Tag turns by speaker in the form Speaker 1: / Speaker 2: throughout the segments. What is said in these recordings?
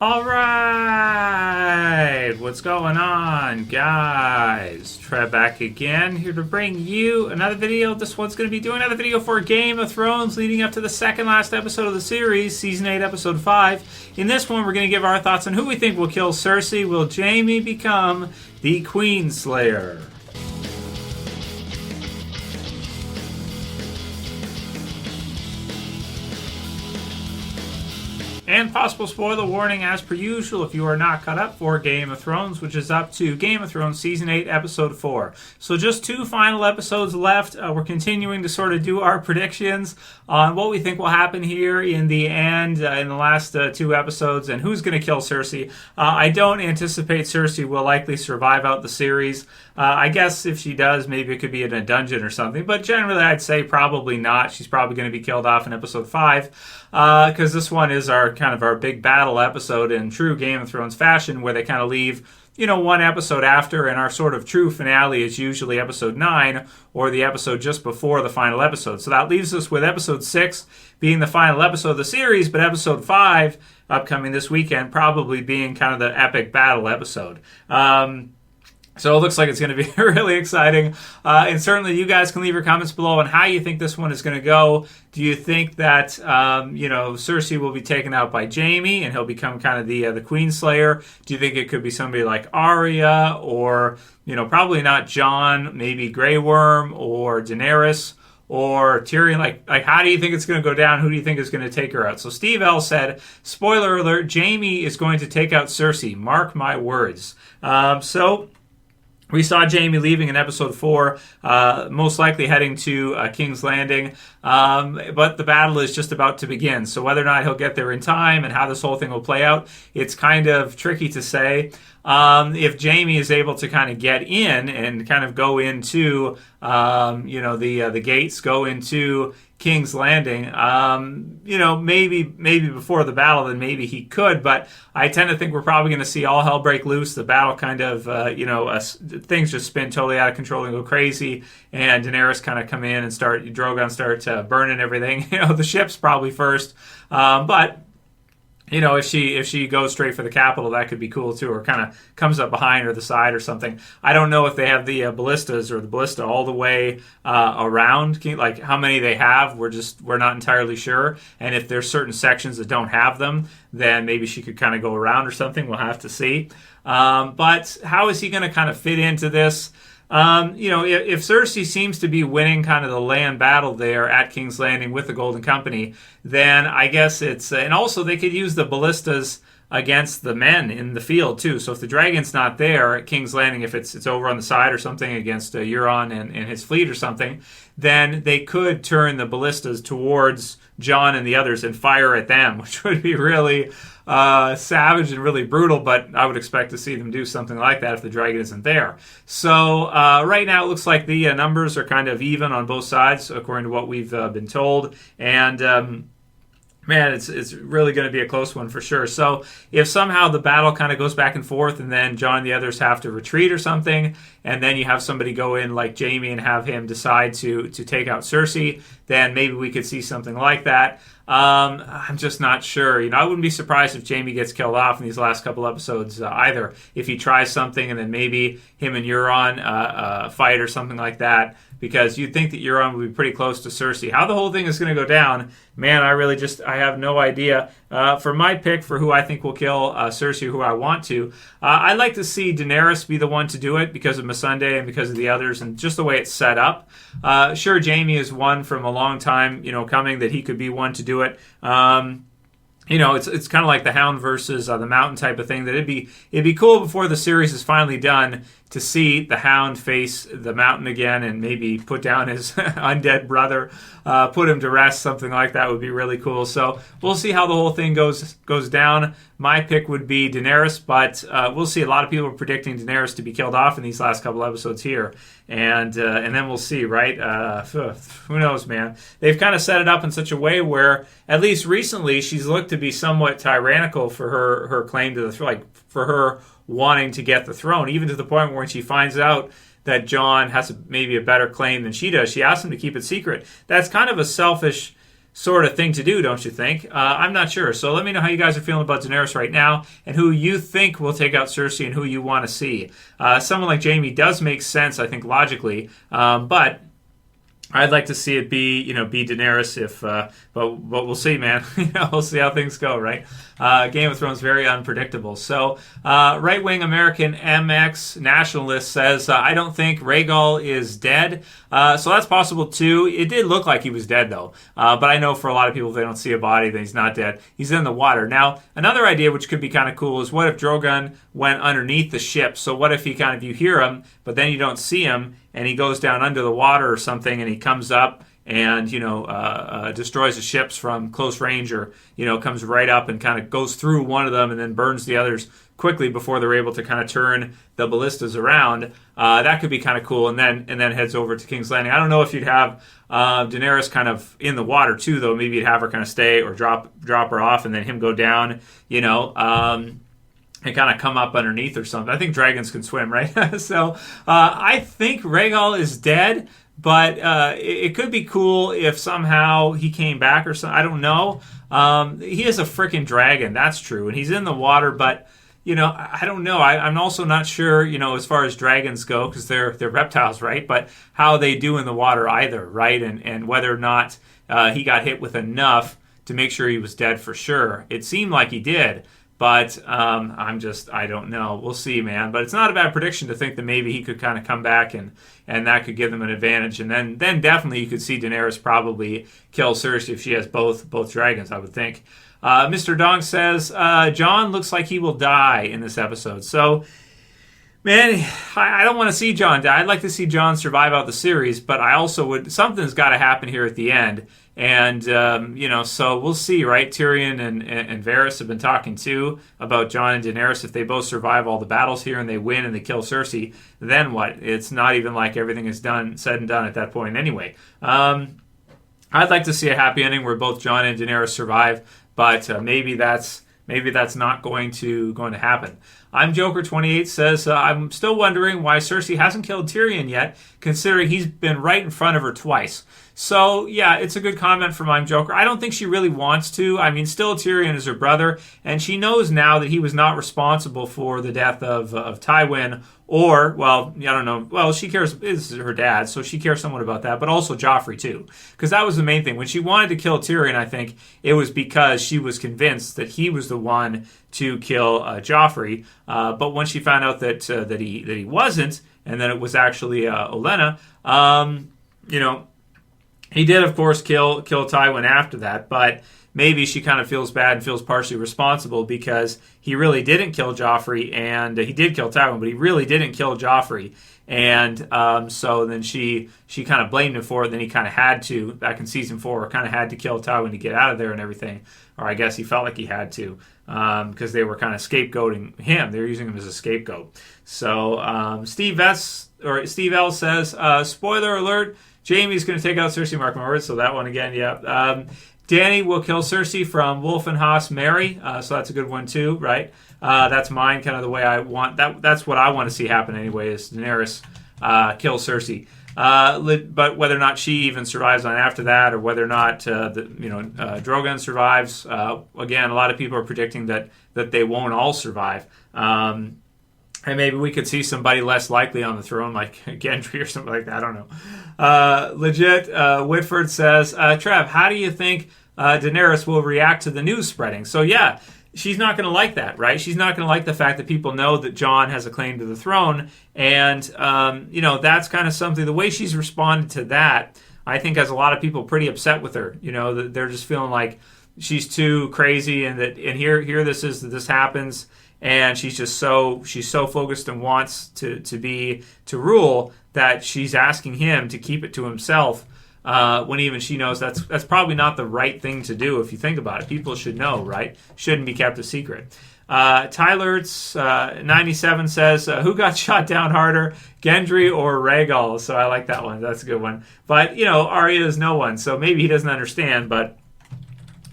Speaker 1: All right, what's going on, guys? Trev back again, here to bring you another video. This one's going to be doing another video for Game of Thrones, leading up to the second last episode of the series, Season 8, Episode 5. In this one, we're going to give our thoughts on who we think will kill Cersei. Will Jaime become the QueenSlayer? And possible spoiler warning as per usual if you are not caught up for Game of Thrones, which is up to Game of Thrones Season 8, Episode 4. So just two final episodes left. We're continuing to sort of do our predictions on what we think will happen here in the end, in the last two episodes, and who's going to kill Cersei. I don't anticipate Cersei will likely survive out the series. I guess if she does, maybe it could be in a dungeon or something, but generally I'd say probably not. She's probably going to be killed off in Episode 5. Because this one is our kind of our big battle episode in true Game of Thrones fashion, where they kind of leave, one episode after, and our sort of true finale is usually episode 9 or the episode just before the final episode. So that leaves us with episode 6 being the final episode of the series, but episode 5 upcoming this weekend probably being kind of the epic battle episode. So it looks like it's going to be really exciting. And certainly you guys can leave your comments below on how you think this one is going to go. Do you think that, Cersei will be taken out by Jaime and he'll become kind of the QueenSlayer? Do you think it could be somebody like Arya or, probably not Jon, maybe Grey Worm or Daenerys or Tyrion? Like, how do you think it's going to go down? Who do you think is going to take her out? So Steve L said, spoiler alert, Jaime is going to take out Cersei. Mark my words. We saw Jaime leaving in episode 4, most likely heading to King's Landing, but the battle is just about to begin. So whether or not he'll get there in time and how this whole thing will play out, it's kind of tricky to say. If Jaime is able to kind of get in and kind of go into, the gates, go into King's Landing, maybe before the battle, then maybe he could, but I tend to think we're probably going to see all hell break loose. The battle kind of, things just spin totally out of control and go crazy, and Daenerys kind of come in and Drogon start burning everything. The ships probably first, but if she goes straight for the capital, that could be cool too, or kind of comes up behind or the side or something. I don't know if they have the ballistas or the ballista all the way around, like how many they have. We're not entirely sure. And if there's certain sections that don't have them, then maybe she could kind of go around or something. We'll have to see. But how is he going to kind of fit into this? If Cersei seems to be winning kind of the land battle there at King's Landing with the Golden Company, then I guess it's... and also they could use the ballistas against the men in the field too. So if the dragon's not there at King's Landing, if it's over on the side or something against Euron and his fleet or something, then they could turn the ballistas towards Jon and the others and fire at them, which would be really savage and really brutal, but I would expect to see them do something like that if the dragon isn't there. So right now it looks like the numbers are kind of even on both sides, according to what we've been told, and man, it's really going to be a close one for sure. So if somehow the battle kind of goes back and forth and then Jon and the others have to retreat or something, and then you have somebody go in like Jaime and have him decide to take out Cersei, then maybe we could see something like that. I'm just not sure. I wouldn't be surprised if Jaime gets killed off in these last couple episodes either. If he tries something and then maybe him and Euron fight or something like that, because you'd think that Euron would be pretty close to Cersei. How the whole thing is going to go down, man, I have no idea. For my pick for who I think will kill Cersei, who I want to, I'd like to see Daenerys be the one to do it because of Missandei and because of the others and just the way it's set up. Sure, Jaime is one from a long time, coming that he could be one to do it. It's kind of like the Hound versus the Mountain type of thing. That it'd be cool before the series is finally done to see the Hound face the Mountain again and maybe put down his undead brother, put him to rest. Something like that would be really cool. So we'll see how the whole thing goes down. My pick would be Daenerys, but we'll see. A lot of people are predicting Daenerys to be killed off in these last couple episodes here, and then we'll see, right? Who knows, man? They've kind of set it up in such a way where, at least recently, she's looked to be somewhat tyrannical for her claim to the throne, for her wanting to get the throne, even to the point where when she finds out that Jon has maybe a better claim than she does, she asks him to keep it secret. That's kind of a selfish sort of thing to do, don't you think? I'm not sure. So let me know how you guys are feeling about Daenerys right now and who you think will take out Cersei and who you want to see. Someone like Jaime does make sense, I think, logically, but I'd like to see it be Daenerys but we'll see, man. We'll see how things go, right? Game of Thrones very unpredictable. So, Wing American MX Nationalist says, I don't think Rhaegal is dead. So that's possible too. It did look like he was dead though. But I know for a lot of people, if they don't see a body, then he's not dead. He's in the water. Now, another idea which could be kind of cool is what if Drogon went underneath the ship? So what if you hear him, but then you don't see him, and he goes down under the water or something, and he comes up and destroys the ships from close range, or comes right up and kind of goes through one of them and then burns the others quickly before they're able to kind of turn the ballistas around. That could be kind of cool, and then heads over to King's Landing. I don't know if you'd have Daenerys kind of in the water too, though. Maybe you'd have her kind of stay or drop her off, and then him go down. And kind of come up underneath or something. I think dragons can swim, right? So I think Rhaegal is dead, but it could be cool if somehow he came back or something. I don't know. He is a freaking dragon, that's true, and he's in the water, but I don't know. I'm also not sure, as far as dragons go, because they're reptiles, right? But how they do in the water either, right? And whether or not he got hit with enough to make sure he was dead for sure. It seemed like he did. But I don't know. We'll see, man. But it's not a bad prediction to think that maybe he could kind of come back and that could give them an advantage. And then definitely you could see Daenerys probably kill Cersei if she has both dragons, I would think. Mr. Dong says, Jon looks like he will die in this episode. So, man, I don't want to see Jon die. I'd like to see Jon survive out the series, but I also would. Something's got to happen here at the end. And, so we'll see, right? Tyrion and Varys have been talking, too, about Jon and Daenerys. If they both survive all the battles here and they win and they kill Cersei, then what? It's not even like everything is said and done at that point anyway. I'd like to see a happy ending where both Jon and Daenerys survive, but maybe that's not going to happen. I'm Joker28 says, I'm still wondering why Cersei hasn't killed Tyrion yet, considering he's been right in front of her twice. So, yeah, it's a good comment from I'm Joker. I don't think she really wants to. I mean, still Tyrion is her brother, and she knows now that he was not responsible for the death of Tywin, or, well, I don't know. Well, she cares, is her dad, so she cares somewhat about that, but also Joffrey, too. Because that was the main thing. When she wanted to kill Tyrion, I think, it was because she was convinced that he was the one to kill Joffrey. But when she found out that he wasn't, and that it was actually Olenna, he did, of course, kill Tywin after that, but maybe she kind of feels bad and feels partially responsible because he really didn't kill Joffrey, and he did kill Tywin, but he really didn't kill Joffrey. And so then she kind of blamed him for it. Then he kind of had to, back in season 4, kind of had to kill Tywin to get out of there and everything. Or I guess he felt like he had to because they were kind of scapegoating him. They were using him as a scapegoat. So Steve L says, spoiler alert, Jaime's going to take out Cersei, mark my words. So that one again, yeah. Dany will kill Cersei from Wolffenhaus Merry. So that's a good one too, right? That's mine, kind of the way I want. That's what I want to see happen anyway, is Daenerys kill Cersei. But whether or not she even survives on after that, or whether or not Drogon survives, again, a lot of people are predicting that they won't all survive. And maybe we could see somebody less likely on the throne, like Gendry or something like that. I don't know. Whitford says, Trev, how do you think Daenerys will react to the news spreading? So, yeah, she's not going to like that, right? She's not going to like the fact that people know that Jon has a claim to the throne. And, that's kind of something. The way she's responded to that, I think, has a lot of people pretty upset with her. They're just feeling like she's too crazy, and here this happens. And she's so focused and wants to rule that she's asking him to keep it to himself, when even she knows that's probably not the right thing to do. If you think about it, people should know, right? Shouldn't be kept a secret. Tyler's 97 says, who got shot down harder, Gendry or Rhaegal? So I like that one. That's a good one. But Arya is no one, so maybe he doesn't understand, but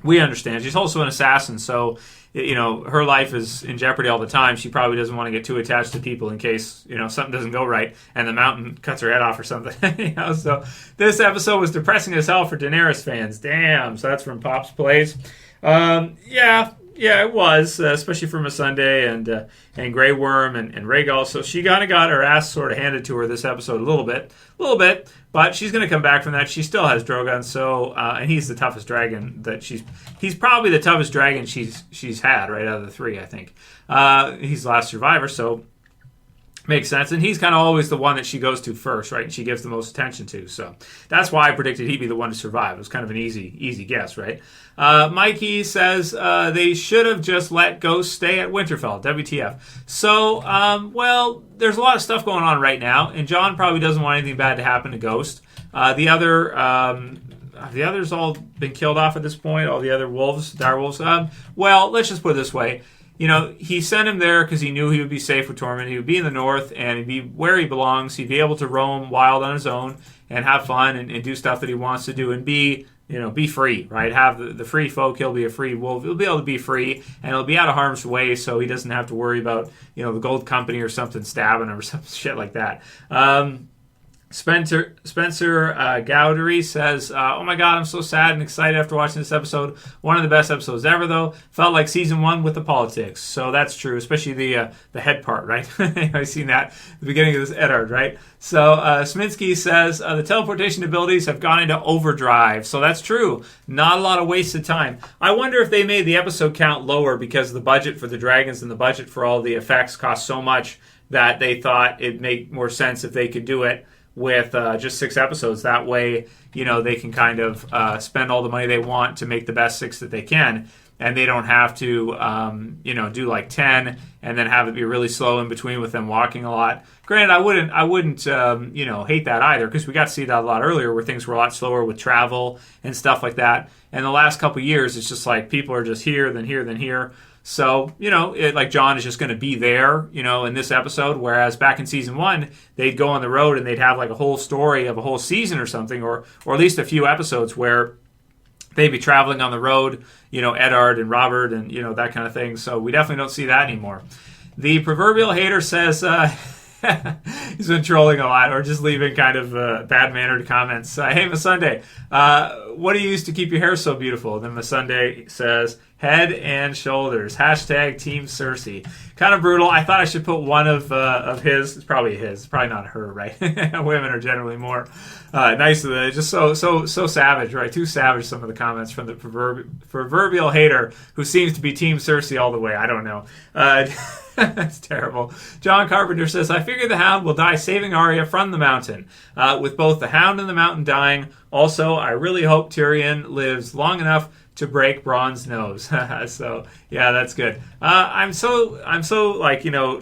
Speaker 1: we understand. She's also an assassin, so her life is in jeopardy all the time. She probably doesn't want to get too attached to people in case, something doesn't go right and the mountain cuts her head off or something. So this episode was depressing as hell for Daenerys fans. Damn. So that's from PopsPlays. Yeah, it was, especially for Missandei and Grey Worm and Rhaegal. So she kind of got her ass sort of handed to her this episode a little bit, but she's going to come back from that. She still has Drogon, so and he's the toughest dragon that he's probably the toughest dragon she's had right out of the three, I think. He's the last survivor, so makes sense. And he's kind of always the one that she goes to first, right? And she gives the most attention to. So that's why I predicted he'd be the one to survive. It was kind of an easy guess, right? Mikey says they should have just let Ghost stay at Winterfell. WTF. So, there's a lot of stuff going on right now, and Jon probably doesn't want anything bad to happen to Ghost. The others all been killed off at this point, all the other direwolves. Let's just put it this way. He sent him there because he knew he would be safe with Tormund. He would be in the north, and he'd be where he belongs. He'd be able to roam wild on his own and have fun and do stuff that he wants to do and be free, right? Have the free folk. He'll be a free wolf. He'll be able to be free, and he'll be out of harm's way, so he doesn't have to worry about, the Gold Company or something stabbing him or some shit like that. Spencer Gadoury says, oh my god, I'm so sad and excited after watching this episode. One of the best episodes ever, though. Felt like season 1 with the politics. So that's true, especially the head part, right? I've seen that at the beginning of this Eddard, right? So Szminsky says, the teleportation abilities have gone into overdrive. So that's true. Not a lot of wasted time. I wonder if they made the episode count lower because the budget for the dragons and the budget for all the effects cost so much that they thought it'd make more sense if they could do it with just 6 episodes. That way, they can kind of spend all the money they want to make the best 6 that they can, and they don't have to, do like 10 and then have it be really slow in between with them walking a lot. Granted, I wouldn't, hate that either, because we got to see that a lot earlier where things were a lot slower with travel and stuff like that. And the last couple of years, it's just like people are just here, then here, then here. So, like Jon is just going to be there, in this episode, whereas back in season 1, they'd go on the road and they'd have like a whole story of a whole season or something, or at least a few episodes where they'd be traveling on the road, Eddard and Robert and, that kind of thing. So we definitely don't see that anymore. The proverbial hater says he's been trolling a lot or just leaving kind of bad-mannered comments. Hey, Missandei, what do you use to keep your hair so beautiful? Then Missandei says, head and shoulders. # Team Cersei. Kind of brutal. I thought I should put one of his. It's probably his. It's probably not her, right? Women are generally more nice. Just so savage, right? Too savage, some of the comments from the proverbial hater who seems to be Team Cersei all the way. I don't know. That's terrible. John Carpenter says, I figure the Hound will die saving Arya from the mountain. With both the Hound and the mountain dying. Also, I really hope Tyrion lives long enough to break Bronn's nose. So yeah, that's good. I'm so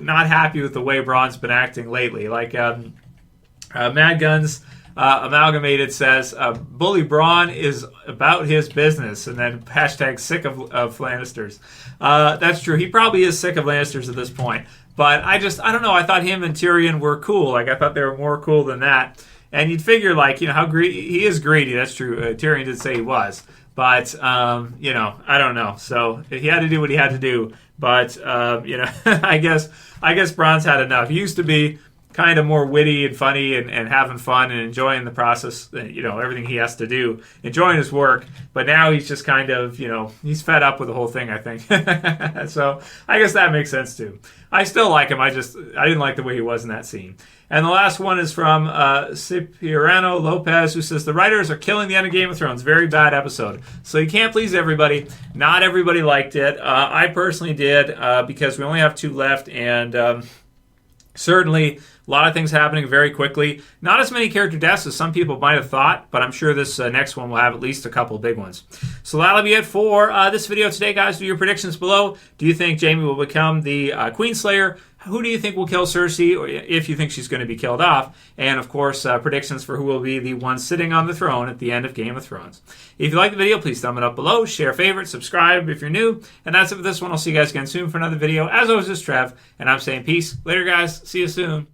Speaker 1: not happy with the way Bronn's been acting lately. Like Mad Guns Amalgamated says, Bully Bronn is about his business, and then # sick of Lannisters. That's true. He probably is sick of Lannisters at this point. But I don't know. I thought him and Tyrion were cool. Like, I thought they were more cool than that. And you'd figure, how he is greedy. That's true. Tyrion did say he was. But, I don't know. So he had to do what he had to do. But, I guess Bronn's had enough. He used to be kind of more witty and funny and having fun and enjoying the process, everything he has to do, enjoying his work. But now he's just kind of, he's fed up with the whole thing, I think. So I guess that makes sense too. I still like him. I didn't like the way he was in that scene. And the last one is from Cipriano Lopez, who says, the writers are killing the end of Game of Thrones. Very bad episode. So you can't please everybody. Not everybody liked it. I personally did because we only have 2 left, and certainly a lot of things happening very quickly. Not as many character deaths as some people might have thought, but I'm sure this next one will have at least a couple big ones. So that'll be it for this video today, guys. Do your predictions below. Do you think Jaime will become the QueenSlayer? Who do you think will kill Cersei, or if you think she's going to be killed off? And, of course, predictions for who will be the one sitting on the throne at the end of Game of Thrones. If you like the video, please thumb it up below, share, favorite, subscribe if you're new. And that's it for this one. I'll see you guys again soon for another video. As always, this is Trev, and I'm saying peace. Later, guys. See you soon.